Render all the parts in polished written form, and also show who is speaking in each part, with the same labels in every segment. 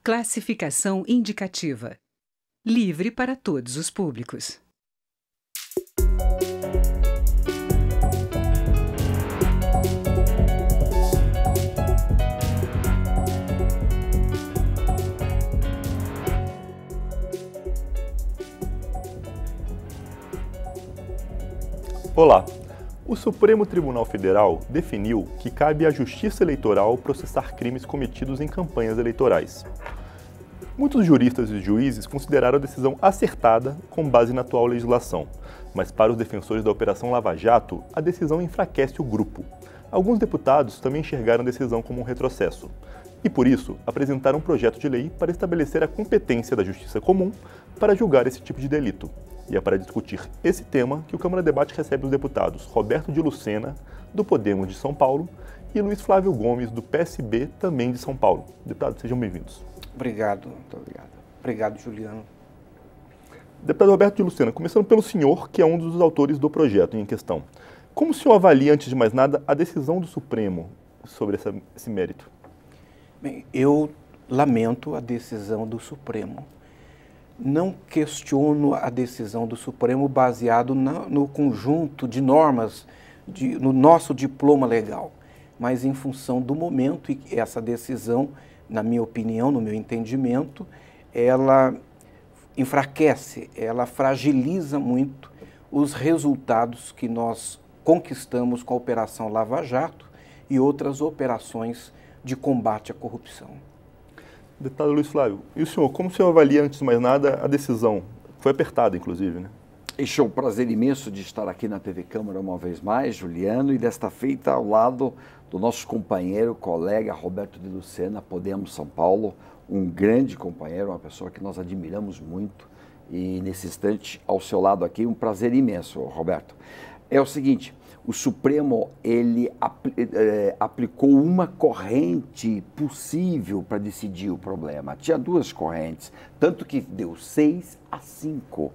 Speaker 1: Classificação indicativa. Livre para todos os públicos.
Speaker 2: Olá! O Supremo Tribunal Federal definiu que cabe à Justiça Eleitoral processar crimes cometidos em campanhas eleitorais. Muitos juristas e juízes consideraram a decisão acertada com base na atual legislação, mas para os defensores da Operação Lava Jato, a decisão enfraquece o grupo. Alguns deputados também enxergaram a decisão como um retrocesso e, por isso, apresentaram um projeto de lei para estabelecer a competência da Justiça Comum para julgar esse tipo de delito. E é para discutir esse tema que o Câmara Debate recebe os deputados Roberto de Lucena, do Podemos de São Paulo, e Luiz Flávio Gomes, do PSB, também de São Paulo. Deputados, sejam bem-vindos.
Speaker 3: Obrigado, muito obrigado. Obrigado, Juliano.
Speaker 2: Deputado Roberto de Lucena, começando pelo senhor, que é um dos autores do projeto em questão. Como o senhor avalia, antes de mais nada, a decisão do Supremo sobre esse mérito?
Speaker 3: Bem, eu lamento a decisão do Supremo. Não questiono a decisão do Supremo baseado no conjunto de normas, no nosso diploma legal, mas em função do momento e essa decisão, na minha opinião, no meu entendimento, ela enfraquece, ela fragiliza muito os resultados que nós conquistamos com a Operação Lava Jato e outras operações de combate à corrupção.
Speaker 2: Deputado Luiz Flávio, e o senhor, como o senhor avalia, antes de mais nada, a decisão? Foi apertada, inclusive, né?
Speaker 4: Este é um prazer imenso de estar aqui na TV Câmara uma vez mais, Juliano, e desta feita ao lado do nosso companheiro, colega Roberto de Lucena, Podemos São Paulo, um grande companheiro, uma pessoa que nós admiramos muito, e nesse instante, ao seu lado aqui, um prazer imenso, Roberto. É o seguinte, o Supremo, ele aplicou uma corrente possível para decidir o problema. Tinha duas correntes, tanto que deu 6-5.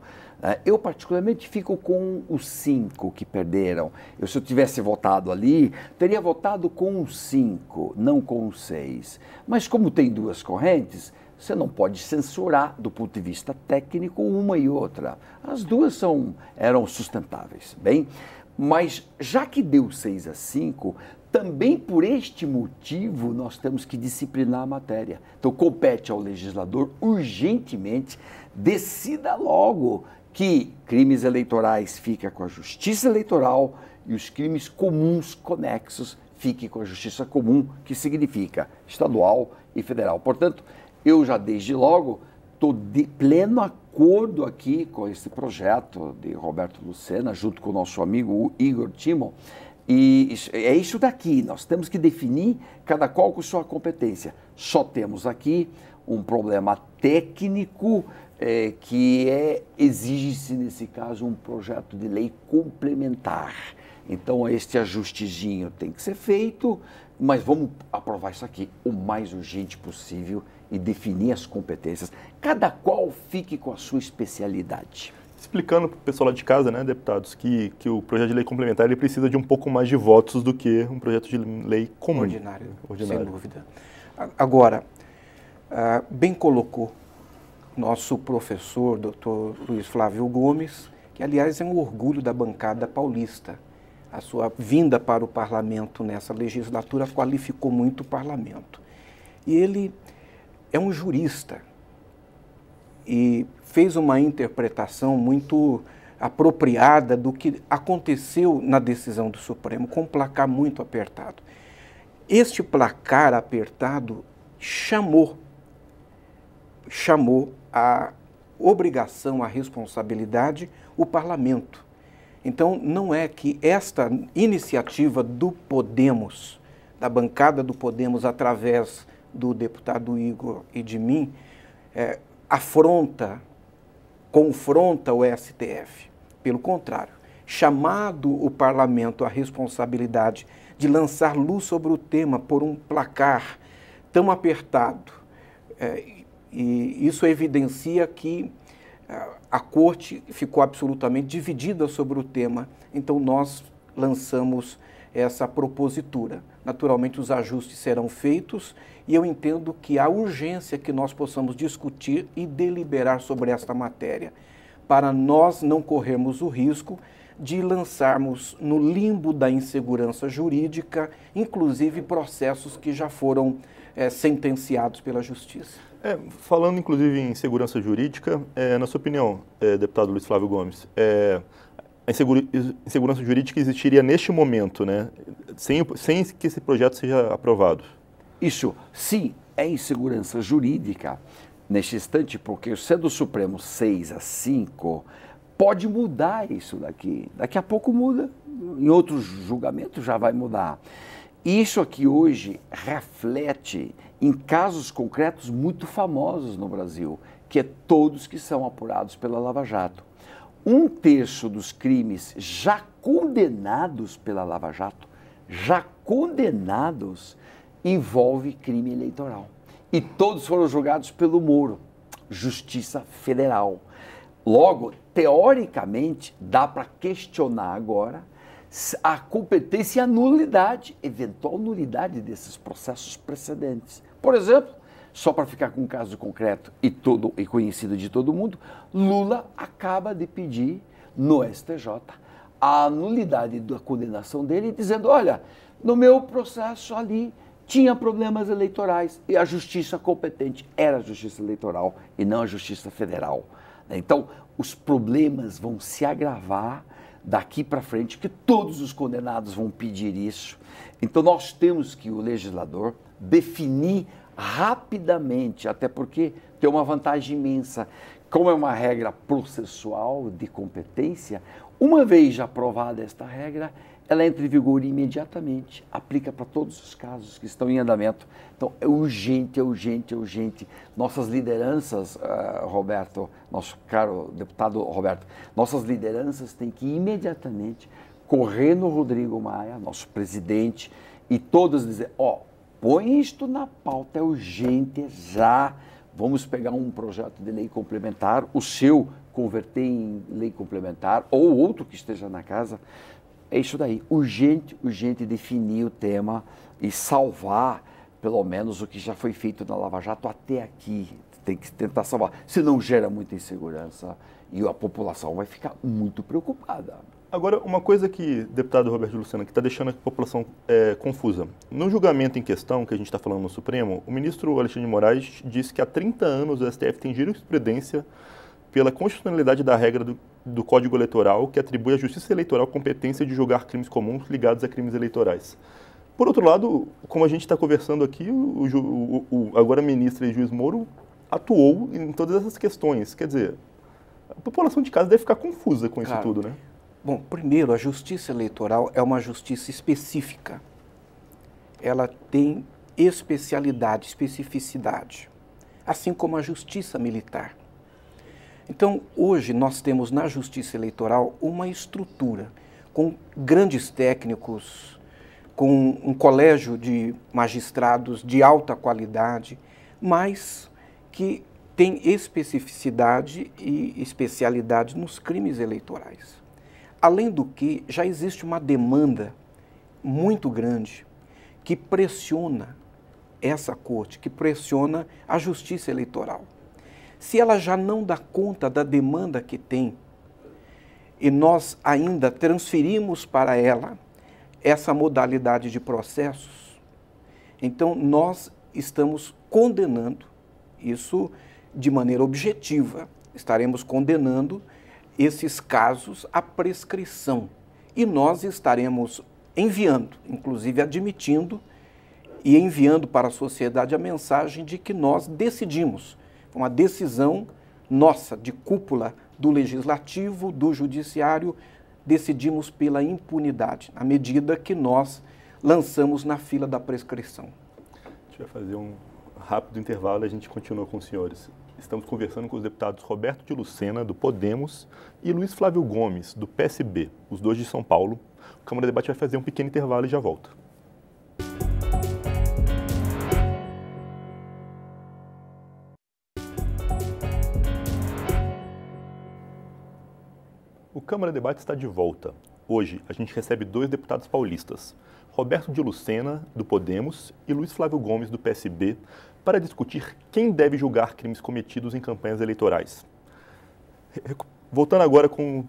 Speaker 4: Eu, particularmente, fico com os 5 que perderam. Se eu tivesse votado ali, teria votado com os 5, não com os 6. Mas como tem duas correntes, você não pode censurar, do ponto de vista técnico, uma e outra. As duas eram sustentáveis. Bem, mas já que deu 6-5, também por este motivo nós temos que disciplinar a matéria. Então compete ao legislador urgentemente, decida logo que crimes eleitorais fiquem com a Justiça Eleitoral e os crimes comuns conexos fiquem com a Justiça Comum, que significa estadual e federal. Portanto, eu já desde logo estou de pleno acordo aqui com esse projeto de Roberto Lucena, junto com o nosso amigo Igor Timon, e é isso daqui, nós temos que definir cada qual com sua competência. Só temos aqui um problema técnico que exige-se, nesse caso, um projeto de lei complementar. Então, este ajustezinho tem que ser feito, mas vamos aprovar isso aqui o mais urgente possível e definir as competências. Cada qual fique com a sua especialidade.
Speaker 2: Explicando para o pessoal lá de casa, né, deputados, que o projeto de lei complementar ele precisa de um pouco mais de votos do que um projeto de lei comum.
Speaker 3: Ordinário. Sem dúvida. Agora, bem colocou nosso professor, Dr. Luiz Flávio Gomes, que, aliás, é um orgulho da bancada paulista. A sua vinda para o parlamento nessa legislatura qualificou muito o parlamento. E ele é um jurista e fez uma interpretação muito apropriada do que aconteceu na decisão do Supremo, com um placar muito apertado. Este placar apertado chamou a obrigação, a responsabilidade, o parlamento. Então, não é que esta iniciativa do Podemos, da bancada do Podemos, através do deputado Igor e de mim, confronta o STF. Pelo contrário, chamado o parlamento à responsabilidade de lançar luz sobre o tema por um placar tão apertado, e isso evidencia que a corte ficou absolutamente dividida sobre o tema. Então nós lançamos essa propositura. Naturalmente, os ajustes serão feitos e eu entendo que há urgência que nós possamos discutir e deliberar sobre esta matéria, para nós não corrermos o risco de lançarmos no limbo da insegurança jurídica, inclusive processos que já foram sentenciados pela Justiça.
Speaker 2: Falando inclusive em segurança jurídica, na sua opinião, deputado Luiz Flávio Gomes, a insegurança jurídica existiria neste momento, né, sem que esse projeto seja aprovado?
Speaker 4: Isso, sim, é insegurança jurídica neste instante, porque sendo o Supremo 6-5, pode mudar isso daqui. Daqui a pouco muda, em outros julgamentos já vai mudar. Isso aqui hoje reflete em casos concretos muito famosos no Brasil, que é todos que são apurados pela Lava Jato. 1/3 dos crimes já condenados pela Lava Jato, já condenados, envolve crime eleitoral. E todos foram julgados pelo Moro, Justiça Federal. Logo, teoricamente, dá para questionar agora a competência e a nulidade, eventual nulidade desses processos precedentes. Por exemplo, só para ficar com um caso concreto e conhecido de todo mundo, Lula acaba de pedir no STJ a nulidade da condenação dele, dizendo, olha, no meu processo ali tinha problemas eleitorais e a justiça competente era a Justiça Eleitoral e não a Justiça Federal. Então, os problemas vão se agravar daqui para frente, que todos os condenados vão pedir isso. Então, nós temos que, o legislador, definir rapidamente, até porque tem uma vantagem imensa. Como é uma regra processual de competência, uma vez já aprovada esta regra, ela entra em vigor imediatamente, aplica para todos os casos que estão em andamento. Então, é urgente, é urgente, é urgente. Nossas lideranças, Roberto, nosso caro deputado Roberto, nossas lideranças têm que imediatamente correr no Rodrigo Maia, nosso presidente, e todas dizer, põe isto na pauta, é urgente, já. Vamos pegar um projeto de lei complementar, o seu converter em lei complementar, ou outro que esteja na casa. É isso daí, urgente, urgente definir o tema e salvar, pelo menos, o que já foi feito na Lava Jato até aqui. Tem que tentar salvar, senão gera muita insegurança e a população vai ficar muito preocupada.
Speaker 2: Agora, uma coisa que, deputado Roberto de Lucena, que está deixando a população confusa. No julgamento em questão, que a gente está falando no Supremo, o ministro Alexandre de Moraes disse que há 30 anos o STF tem jurisprudência pela constitucionalidade da regra do Código Eleitoral, que atribui à Justiça Eleitoral competência de julgar crimes comuns ligados a crimes eleitorais. Por outro lado, como a gente está conversando aqui, agora ministro e juiz Moro atuou em todas essas questões. Quer dizer, a população de casa deve ficar confusa com isso tudo, né?
Speaker 3: Bom, primeiro, a Justiça Eleitoral é uma justiça específica. Ela tem especialidade, especificidade, assim como a Justiça Militar. Então, hoje nós temos na Justiça Eleitoral uma estrutura com grandes técnicos, com um colégio de magistrados de alta qualidade, mas que tem especificidade e especialidade nos crimes eleitorais. Além do que, já existe uma demanda muito grande que pressiona essa corte, que pressiona a Justiça Eleitoral. Se ela já não dá conta da demanda que tem, e nós ainda transferimos para ela essa modalidade de processos, então nós estamos condenando, isso de maneira objetiva, estaremos condenando esses casos à prescrição. E nós estaremos enviando, inclusive admitindo e enviando para a sociedade a mensagem de que nós decidimos, uma decisão nossa, de cúpula do Legislativo, do Judiciário, decidimos pela impunidade, à medida que nós lançamos na fila da prescrição.
Speaker 2: A gente vai fazer um rápido intervalo e a gente continua com os senhores. Estamos conversando com os deputados Roberto de Lucena, do Podemos, e Luiz Flávio Gomes, do PSB, os dois de São Paulo. O Câmara Debate vai fazer um pequeno intervalo e já volta. O Câmara Debate está de volta. hoje a gente recebe 2 deputados paulistas, Roberto de Lucena, do Podemos, e Luiz Flávio Gomes, do PSB, para discutir quem deve julgar crimes cometidos em campanhas eleitorais. Voltando agora com o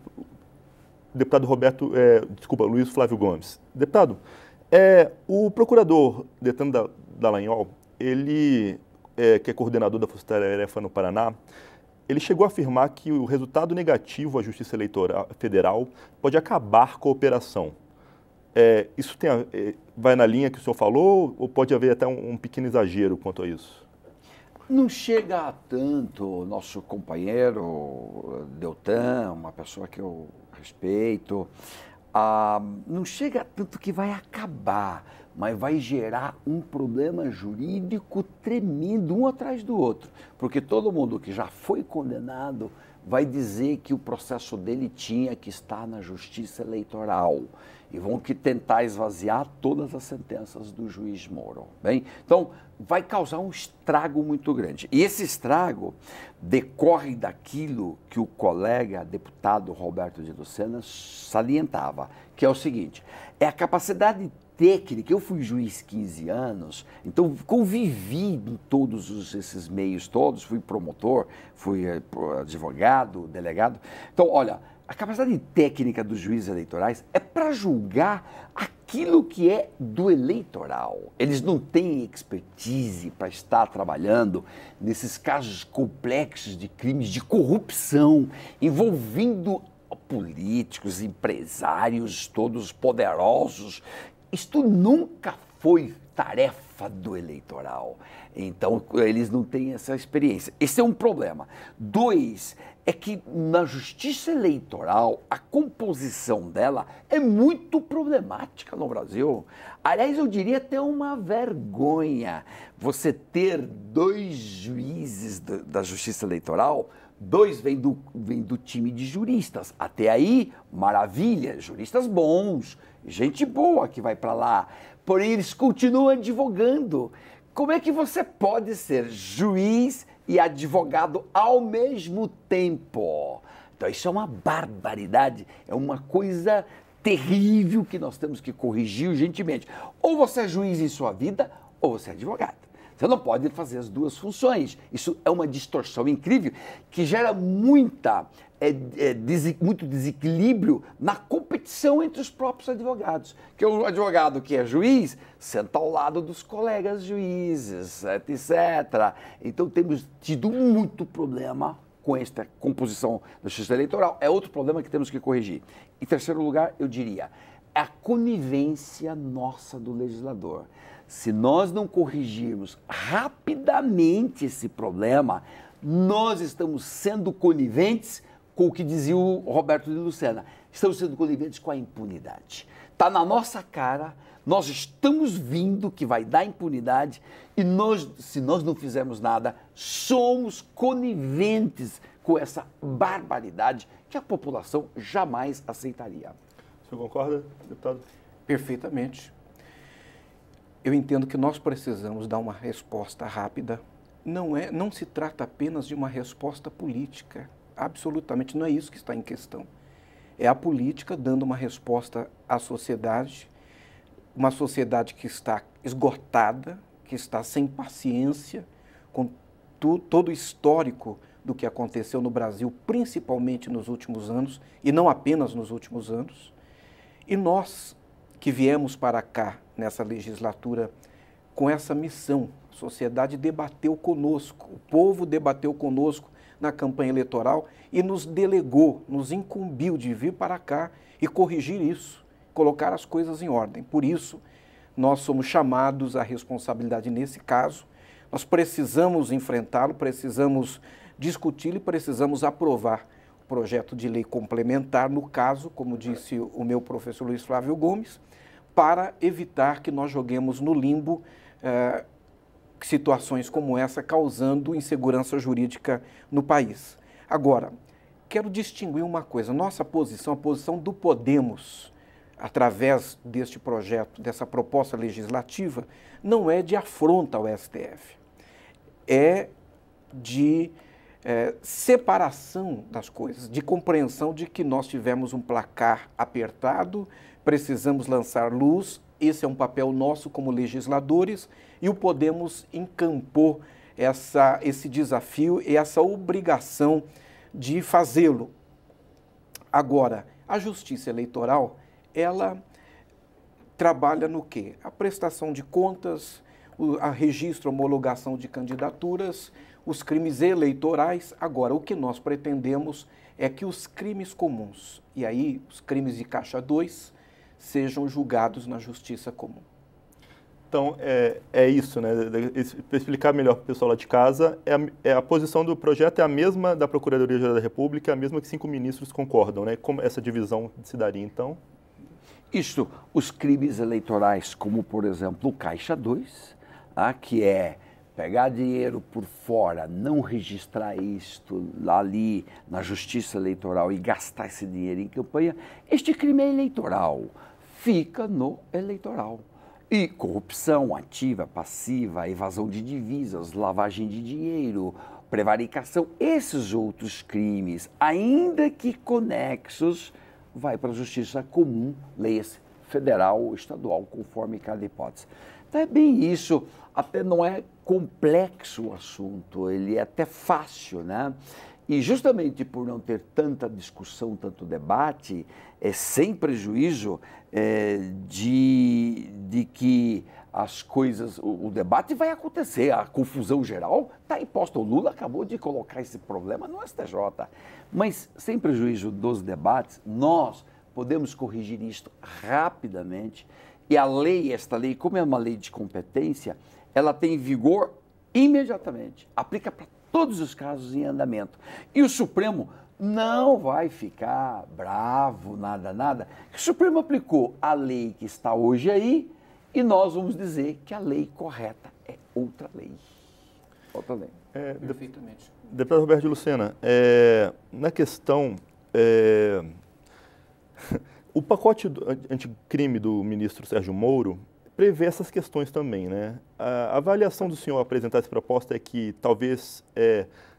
Speaker 2: deputado Luiz Flávio Gomes. Deputado, o procurador Deltan Dallagnol, ele, que é coordenador da Força Tarefa no Paraná, ele chegou a afirmar que o resultado negativo à Justiça Eleitoral Federal pode acabar com a operação. Isso vai na linha que o senhor falou ou pode haver até um pequeno exagero quanto a isso?
Speaker 4: Não chega a tanto. Nosso companheiro Deltan, uma pessoa que eu respeito, não chega a tanto que vai acabar, mas vai gerar um problema jurídico tremendo, um atrás do outro, porque todo mundo que já foi condenado vai dizer que o processo dele tinha que estar na Justiça Eleitoral e vão tentar esvaziar todas as sentenças do juiz Moro. Bem, então vai causar um estrago muito grande. E esse estrago decorre daquilo que o colega deputado Roberto de Lucena salientava, que é o seguinte: é a capacidade técnica. Eu fui juiz 15 anos, então convivi em todos esses meios todos, fui promotor, fui advogado, delegado. Então, olha, a capacidade técnica dos juízes eleitorais é para julgar aquilo que é do eleitoral. Eles não têm expertise para estar trabalhando nesses casos complexos de crimes de corrupção envolvendo políticos, empresários, todos poderosos. Isto nunca foi tarefa do eleitoral. Então, eles não têm essa experiência. Esse é um problema. 2, é que na Justiça Eleitoral, a composição dela é muito problemática no Brasil. Aliás, eu diria até uma vergonha você ter 2 juízes da Justiça Eleitoral. 2 vêm do time de juristas. Até aí, maravilha, juristas bons, gente boa que vai para lá. Porém, eles continuam advogando. Como é que você pode ser juiz e advogado ao mesmo tempo? Então, isso é uma barbaridade, é uma coisa terrível que nós temos que corrigir urgentemente. Ou você é juiz em sua vida, ou você é advogado. Você não pode fazer as 2 funções. Isso é uma distorção incrível que gera muito desequilíbrio na competição entre os próprios advogados. Que o advogado que é juiz senta ao lado dos colegas juízes, etc. Então temos tido muito problema com esta composição da Justiça Eleitoral. É outro problema que temos que corrigir. Em terceiro lugar, eu diria, a conivência nossa do legislador. Se nós não corrigirmos rapidamente esse problema, nós estamos sendo coniventes com o que dizia o Roberto de Lucena. Estamos sendo coniventes com a impunidade. Está na nossa cara, nós estamos vindo que vai dar impunidade e se nós não fizermos nada, somos coniventes com essa barbaridade que a população jamais aceitaria.
Speaker 2: O senhor concorda, deputado?
Speaker 3: Perfeitamente. Eu entendo que nós precisamos dar uma resposta rápida. Não se trata apenas de uma resposta política. Absolutamente não é isso que está em questão. É a política dando uma resposta à sociedade, uma sociedade que está esgotada, que está sem paciência, com todo o histórico do que aconteceu no Brasil, principalmente nos últimos anos, e não apenas nos últimos anos. E nós que viemos para cá nessa legislatura com essa missão, a sociedade debateu conosco, o povo debateu conosco na campanha eleitoral e nos delegou, nos incumbiu de vir para cá e corrigir isso, colocar as coisas em ordem. Por isso, nós somos chamados à responsabilidade nesse caso, nós precisamos enfrentá-lo, precisamos discuti-lo e precisamos aprovar o projeto de lei complementar, no caso, como disse o meu professor Luiz Flávio Gomes, para evitar que nós joguemos no limbo situações como essa, causando insegurança jurídica no país. Agora, quero distinguir uma coisa. Nossa posição, a posição do Podemos, através deste projeto, dessa proposta legislativa, não é de afronta ao STF. É de separação das coisas, de compreensão de que nós tivemos um placar apertado, precisamos lançar luz, esse é um papel nosso como legisladores e o podemos encampor esse desafio e essa obrigação de fazê-lo. Agora, a Justiça Eleitoral, ela trabalha no quê? A prestação de contas, a registro, homologação de candidaturas, os crimes eleitorais. Agora, o que nós pretendemos é que os crimes comuns, e aí os crimes de caixa 2, sejam julgados na Justiça Comum.
Speaker 2: Então, é isso, né? Para explicar melhor para o pessoal lá de casa, a posição do projeto é a mesma da Procuradoria-Geral da República, a mesma que 5 ministros concordam, né? Como essa divisão se daria, então?
Speaker 4: Isto, os crimes eleitorais, como, por exemplo, o Caixa 2, que é pegar dinheiro por fora, não registrar isto ali na Justiça Eleitoral e gastar esse dinheiro em campanha, este crime é eleitoral, fica no eleitoral. E corrupção ativa, passiva, evasão de divisas, lavagem de dinheiro, prevaricação, esses outros crimes, ainda que conexos, vai para a Justiça Comum, leia-se federal ou estadual, conforme cada hipótese. Então é bem isso, até não é complexo o assunto, ele é até fácil, né? E justamente por não ter tanta discussão, tanto debate, sem prejuízo de que as coisas, o debate vai acontecer, a confusão geral está imposta. O Lula acabou de colocar esse problema no STJ, mas sem prejuízo dos debates, nós podemos corrigir isto rapidamente e a lei, esta lei, como é uma lei de competência, ela tem vigor imediatamente, aplica para todos os casos em andamento. E o Supremo não vai ficar bravo, nada. O Supremo aplicou a lei que está hoje aí e nós vamos dizer que a lei correta é outra lei. Outra lei.
Speaker 3: Perfeitamente.
Speaker 2: Deputado Roberto de Lucena, na questão, o pacote anticrime do ministro Sérgio Moro prevê essas questões também, né? A avaliação do senhor apresentar essa proposta é que talvez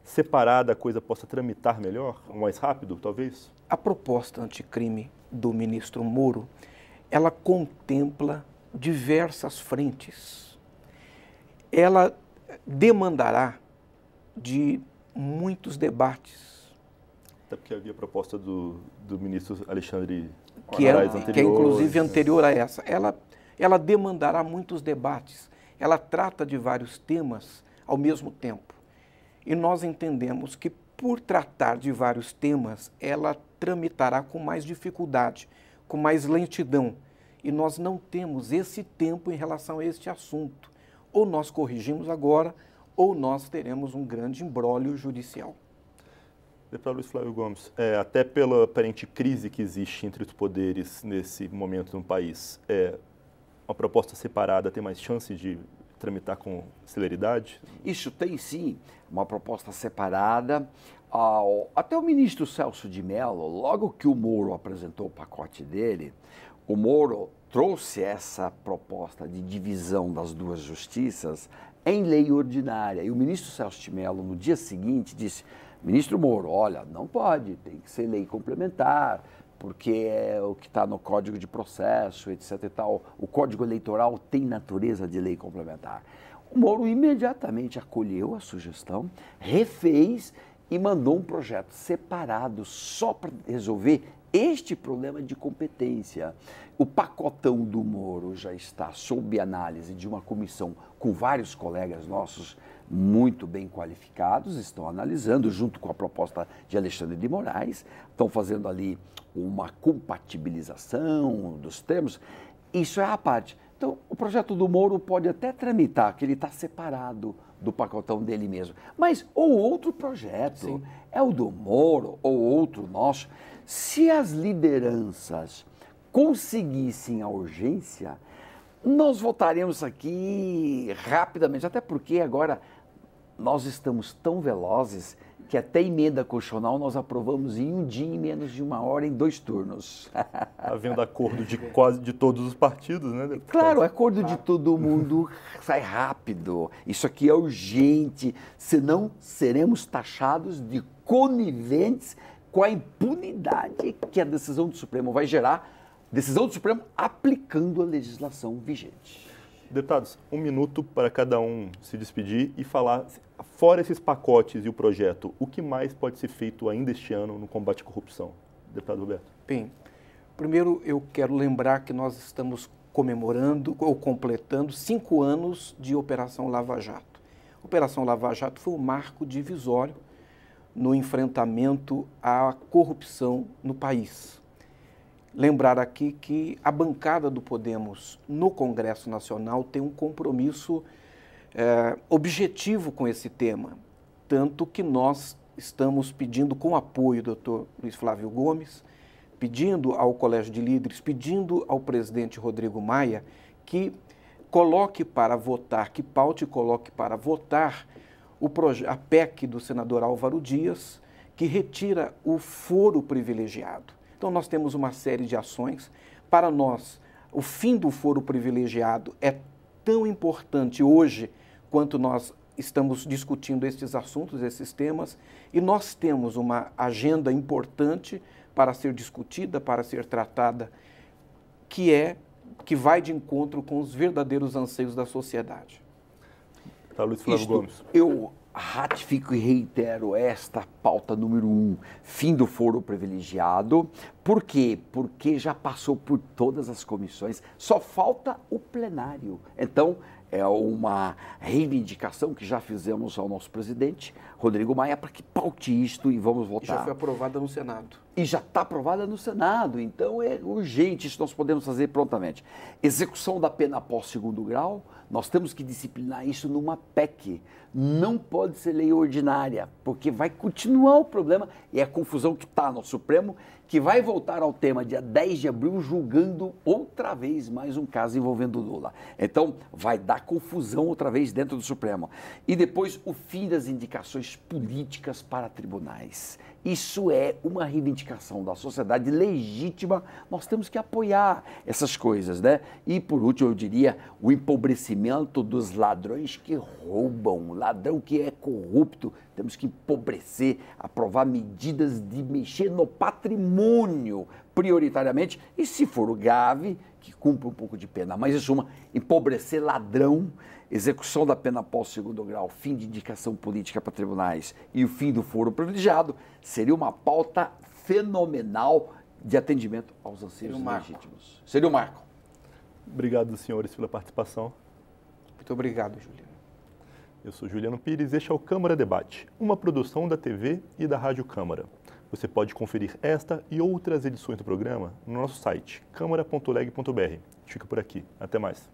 Speaker 2: separada a coisa possa tramitar melhor, mais rápido, talvez?
Speaker 3: A proposta anticrime do ministro Moro, ela contempla diversas frentes. Ela demandará de muitos debates.
Speaker 2: Até porque havia proposta do ministro Alexandre
Speaker 3: que é inclusive anterior a essa. Ela demandará muitos debates. Ela trata de vários temas ao mesmo tempo. E nós entendemos que, por tratar de vários temas, ela tramitará com mais dificuldade, com mais lentidão. E nós não temos esse tempo em relação a este assunto. Ou nós corrigimos agora, ou nós teremos um grande imbróglio judicial.
Speaker 2: Deputado Luiz Flávio Gomes, até pela aparente crise que existe entre os poderes nesse momento no país, uma proposta separada tem mais chance de tramitar com celeridade?
Speaker 4: Isso tem sim, uma proposta separada. Até o ministro Celso de Mello, logo que o Moro apresentou o pacote dele, o Moro trouxe essa proposta de divisão das duas justiças em lei ordinária. E o ministro Celso de Mello, no dia seguinte, disse: ministro Moro, olha, não pode, tem que ser lei complementar, porque é o que está no Código de Processo, etc. e tal. O Código Eleitoral tem natureza de lei complementar. O Moro imediatamente acolheu a sugestão, refez e mandou um projeto separado só para resolver este problema de competência. O pacotão do Moro já está sob análise de uma comissão com vários colegas nossos muito bem qualificados, estão analisando junto com a proposta de Alexandre de Moraes, estão fazendo ali uma compatibilização dos termos. Isso é a parte. Então, o projeto do Moro pode até tramitar, que ele está separado do pacotão dele mesmo. Mas, ou outro projeto, sim, é o do Moro, ou outro nosso. Se as lideranças conseguissem a urgência, nós votaremos aqui rapidamente, até porque agora nós estamos tão velozes que até emenda constitucional nós aprovamos em um dia, em menos de 1 hora, em 2 turnos.
Speaker 2: Havendo acordo de quase de todos os partidos, né, deputado?
Speaker 4: Claro, acordo de todo mundo sai rápido. Isso aqui é urgente, senão seremos taxados de coniventes com a impunidade que a decisão do Supremo vai gerar, decisão do Supremo aplicando a legislação vigente.
Speaker 2: Deputados, 1 minuto para cada um se despedir e falar, fora esses pacotes e o projeto, o que mais pode ser feito ainda este ano no combate à corrupção? Deputado Roberto.
Speaker 3: Bem, primeiro eu quero lembrar que nós estamos comemorando ou completando 5 anos de Operação Lava Jato. Operação Lava Jato foi um marco divisório no enfrentamento à corrupção no país. Lembrar aqui que a bancada do Podemos no Congresso Nacional tem um compromisso objetivo com esse tema, tanto que nós estamos pedindo, com apoio do Dr. Luiz Flávio Gomes, pedindo ao Colégio de Líderes, pedindo ao presidente Rodrigo Maia que coloque para votar, que paute e coloque para votar a PEC do senador Álvaro Dias, que retira o foro privilegiado. Então, nós temos uma série de ações. Para nós, o fim do foro privilegiado é tão importante hoje quanto nós estamos discutindo estes assuntos, esses temas, e nós temos uma agenda importante para ser discutida, para ser tratada, que vai de encontro com os verdadeiros anseios da sociedade.
Speaker 2: Tá, Luiz Flávio Gomes.
Speaker 4: Eu ratifico e reitero esta pauta número 1, fim do foro privilegiado. Por quê? Porque já passou por todas as comissões, só falta o plenário. Então, é uma reivindicação que já fizemos ao nosso presidente, Rodrigo Maia, para que paute isto e vamos votar.
Speaker 3: Já foi aprovada no Senado.
Speaker 4: E já está aprovada no Senado, então é urgente, isso nós podemos fazer prontamente. Execução da pena após 2º grau, nós temos que disciplinar isso numa PEC. Não pode ser lei ordinária, porque vai continuar o problema e a confusão que está no Supremo, que vai voltar ao tema dia 10 de abril, julgando outra vez mais um caso envolvendo Lula. Então, vai dar confusão outra vez dentro do Supremo. E depois, o fim das indicações políticas para tribunais. Isso é uma reivindicação da sociedade legítima, nós temos que apoiar essas coisas, né? E, por último, eu diria, o empobrecimento dos ladrões que roubam, ladrão que é corrupto, temos que empobrecer, aprovar medidas de mexer no patrimônio, prioritariamente, e se for grave, que cumpra um pouco de pena. Mas, em suma, empobrecer ladrão, execução da pena após 2º grau, fim de indicação política para tribunais e o fim do foro privilegiado, seria uma pauta fenomenal de atendimento aos anseios legítimos. Seria um marco.
Speaker 2: Obrigado, senhores, pela participação.
Speaker 3: Muito obrigado, Juliano.
Speaker 2: Eu sou Juliano Pires, este é o Câmara Debate, uma produção da TV e da Rádio Câmara. Você pode conferir esta e outras edições do programa no nosso site, câmara.leg.br. Fica por aqui. Até mais.